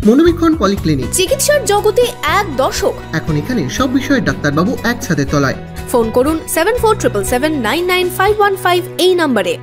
মনোবীক্ষণ polyclinic, চিকিৎসার জগতে এক দশক। এখন এখানে সব বিষয়ে ডাক্তারবাবু এক ছাদের তলায়। ফোন করুন 7477799515 এই নম্বরে।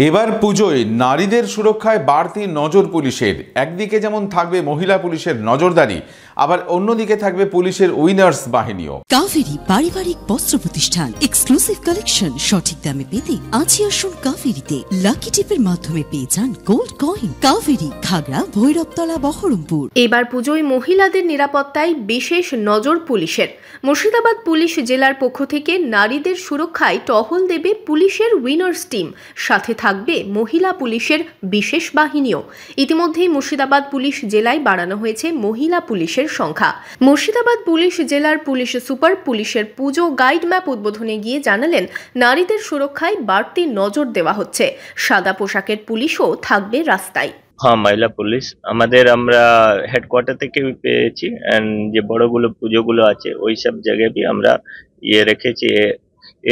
এবার পুজোয় নারীদের সুরক্ষায় বাড়তি নজর পুলিশের। একদিকে যেমন থাকবে মহিলা পুলিশের নজরদারি, আবার অন্যদিকে থাকবে পুলিশের উইনার্স বাহিনীও। কাভেরি পারিবারিক বস্ত্র প্রতিষ্ঠান, এক্সক্লুসিভ কালেকশন সঠিক দামে পেতে আজই আসুন কাভেরিতে। লাকি টিপের মাধ্যমে পেয়ে যান গোল্ড কয়েন। কাভেরি, খাগড়া, ভৈরবতলা, বহরমপুর। এবার পুজোয় মহিলাদের নিরাপত্তায় বিশেষ নজর পুলিশের। মুর্শিদাবাদ পুলিশ জেলার পক্ষ থেকে নারীদের সুরক্ষায় টহল দেবে পুলিশের উইনার্স টিম, সাথে থাকবে মহিলা পুলিশের বিশেষ বাহিনীও। ইতিমধ্যেই মুর্শিদাবাদ পুলিশ জেলায় বাড়ানো হয়েছে মহিলা পুলিশের সংখ্যা। মুর্শিদাবাদ পুলিশ জেলার পুলিশ সুপার পুলিশের পুজো গাইড ম্যাপ উদ্বোধনে গিয়ে জানালেন, নারীদের সুরক্ষায় বাড়তি নজর দেওয়া হচ্ছে। সাদা পোশাকের পুলিশও থাকবে রাস্তায়। হ্যাঁ, মহিলা পুলিশ আমাদের আমরা হেডকোয়ার্টার থেকে পেয়েছি, এন্ড যে বড়গুলো পুজোগুলো আছে ওই সব জায়গায় আমরা রেখেছি।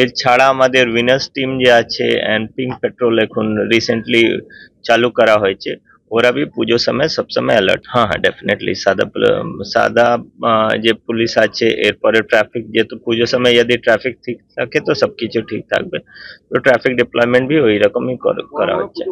এর ছাড়া আমাদের উইনার্স টিম যে আছে এন্ড পিঙ্ক পেট্রোল এখন রিসেন্টলি চালু করা হয়েছে, ওরা भी পুজো সময় সবসময় অ্যালার্ট। হ্যাঁ, ডেফিনেটলি সাদা যে পুলিশ আছে, এরপরে ট্রাফিক, যেহেতু পুজো সময় যদি ট্রাফিক ঠিক থাকে তো সবকিছু ঠিক থাকবে, তো ট্রাফিক ডিপ্লয়মেন্ট भी ওই রকমই করা হচ্ছে।